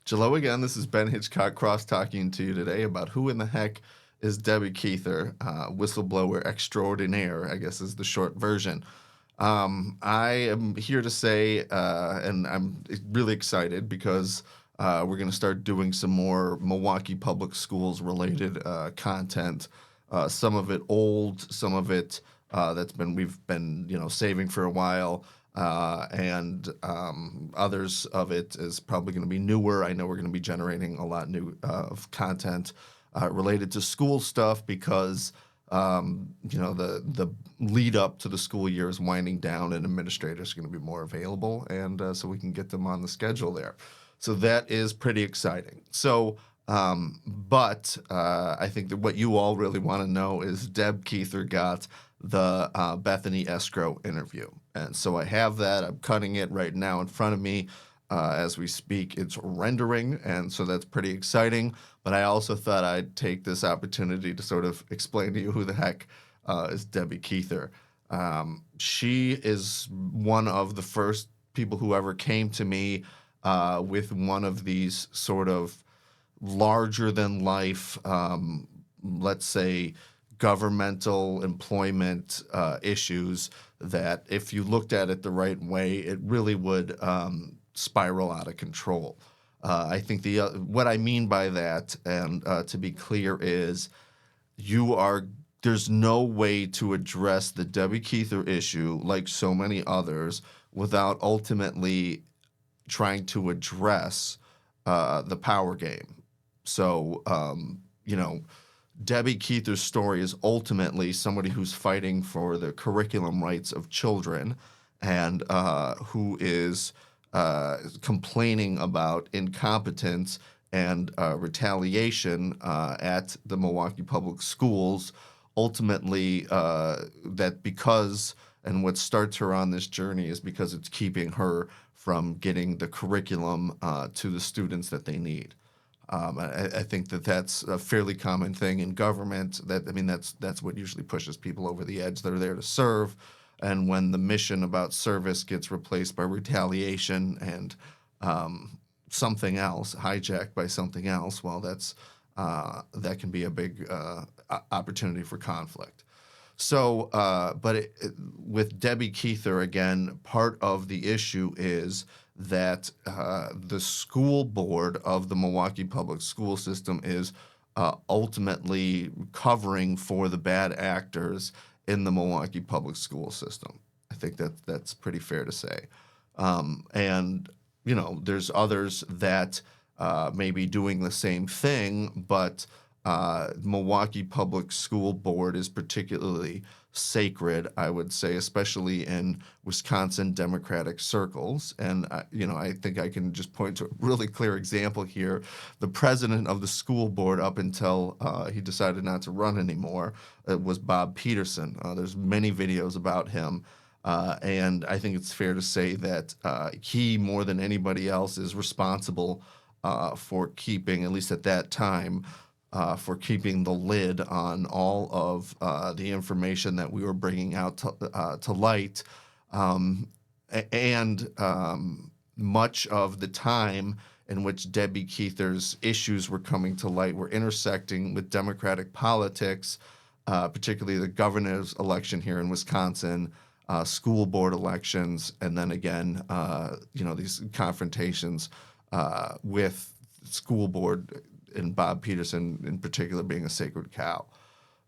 Hello again. This is Ben Hitchcock Cross talking to you today about who in the heck is Debbie Kuether, whistleblower extraordinaire, I guess is the short version. I am here to say, and I'm really excited because we're going to start doing some more Milwaukee Public Schools related content. Some of it old, some of it we've been saving for a while. And others of it is probably going to be newer. I know we're going to be generating a lot new of content related to school stuff because the lead up to the school year is winding down and administrators are going to be more available, and so we can get them on the schedule there. So that is pretty exciting. So, but I think that what you all really want to know is Deb Kuether got the Bethany Eskro interview. And so I have that. I'm cutting it right now in front of me as we speak. It's rendering, and so that's pretty exciting. But I also thought I'd take this opportunity to sort of explain to you who the heck is Debbie Kuether. She is one of the first people who ever came to me with one of these sort of larger-than-life, let's say, governmental employment issues that if you looked at it the right way, it really would spiral out of control. I think what I mean by that, and to be clear, is there's no way to address the Debbie Kuether issue, like so many others, without ultimately trying to address the power game. So, Debbie Kuether's story is ultimately somebody who's fighting for the curriculum rights of children and who is complaining about incompetence and retaliation at the Milwaukee Public Schools. Ultimately, that because, and what starts her on this journey is because it's keeping her from getting the curriculum to the students that they need. I think that's a fairly common thing in government. That's what usually pushes people over the edge. They're there to serve, and when the mission about service gets replaced by retaliation and something else, hijacked by something else, well, that can be a big opportunity for conflict. So, with Debbie Kuether, again, part of the issue is that the school board of the Milwaukee Public School System is ultimately covering for the bad actors in the Milwaukee Public School System. I think that's pretty fair to say. And, there's others that may be doing the same thing, but Milwaukee Public School Board is particularly sacred, I would say, especially in Wisconsin Democratic circles. And, I think I can just point to a really clear example here. The president of the school board, up until he decided not to run anymore, was Bob Peterson. There's many videos about him. And I think it's fair to say that he, more than anybody else, is responsible for keeping, at least at that time, for keeping the lid on all of the information that we were bringing out to light. And much of the time in which Debbie Kuether's issues were coming to light were intersecting with Democratic politics, particularly the governor's election here in Wisconsin, school board elections, and then again, these confrontations with school board, and Bob Peterson in particular being a sacred cow.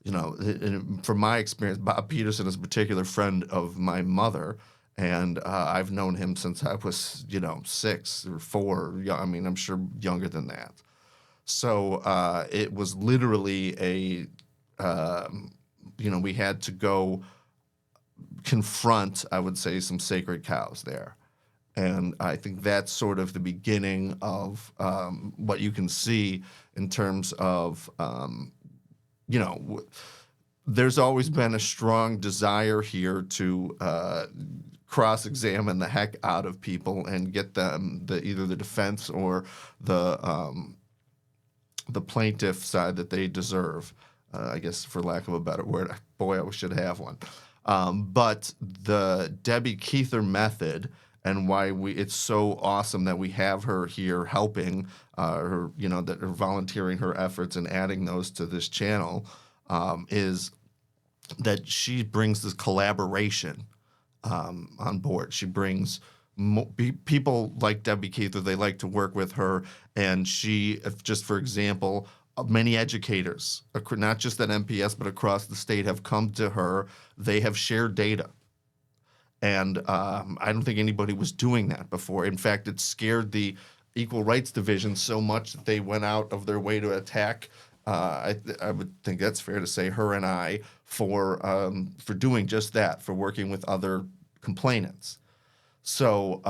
From my experience, Bob Peterson is a particular friend of my mother, and I've known him since I was, 6 or 4. I'm sure younger than that. So it was literally we had to go confront, I would say, some sacred cows there. And I think that's sort of the beginning of what you can see in terms of, there's always been a strong desire here to cross-examine the heck out of people and get them either the defense or the plaintiff side that they deserve. I guess, for lack of a better word. Boy, I should have one. But the Debbie Kuether method, and why it's so awesome that we have her here helping, her, that are volunteering her efforts and adding those to this channel, is that she brings this collaboration on board. She brings people like Debbie Kuether. They like to work with her, and just for example, many educators, not just at MPS but across the state, have come to her. They have shared data, and I don't think anybody was doing that before. In fact, it scared the Equal Rights Division so much that they went out of their way to attack. I would think that's fair to say, her and I, for doing just that, for working with other complainants. So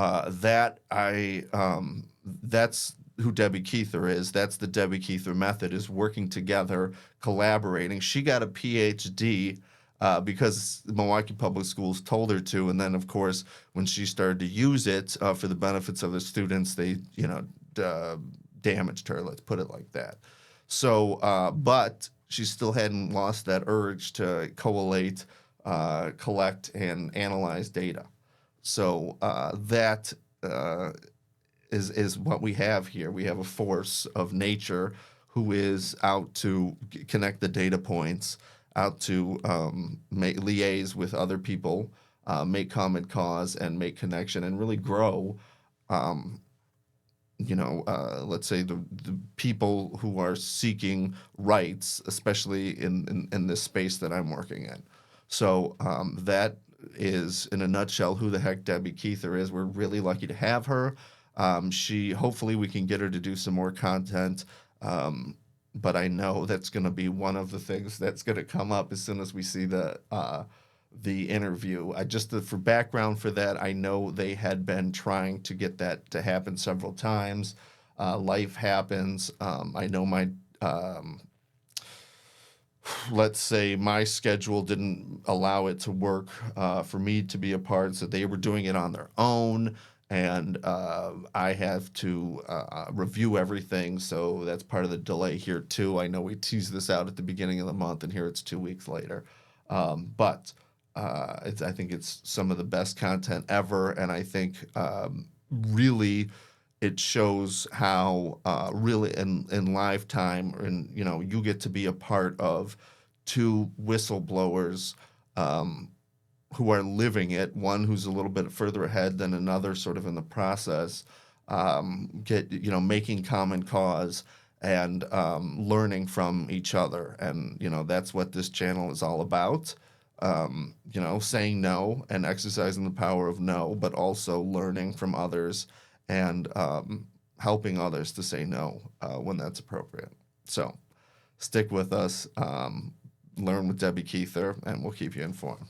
that's who Debbie Kuether is. That's the Debbie Kuether method, is working together, collaborating. She got a PhD because Milwaukee Public Schools told her to, and then of course when she started to use it for the benefits of the students, they damaged her. Let's put it like that. So, but she still hadn't lost that urge to collate, collect, and analyze data. So that is what we have here. We have a force of nature who is out to connect the data points, out to liaise with other people, make common cause, and make connection, and really grow. Let's say the people who are seeking rights, especially in this space that I'm working in. So that is, in a nutshell, who the heck Debbie Kuether is. We're really lucky to have her. Hopefully we can get her to do some more content, but I know that's going to be one of the things that's going to come up as soon as we see the interview. For background for that, I know they had been trying to get that to happen several times. Life happens. I know let's say my schedule didn't allow it to work for me to be a part, so they were doing it on their own, and I have to review everything, so that's part of the delay here too. I know we teased this out at the beginning of the month, and here it's 2 weeks later. But I think it's some of the best content ever, and I think really it shows how really in live time, and you get to be a part of two whistleblowers who are living it, one who's a little bit further ahead than another sort of in the process, making common cause and learning from each other. And that's what this channel is all about. Saying no and exercising the power of no, but also learning from others and helping others to say no when that's appropriate. So stick with us, learn with Debbie Kuether, and we'll keep you informed.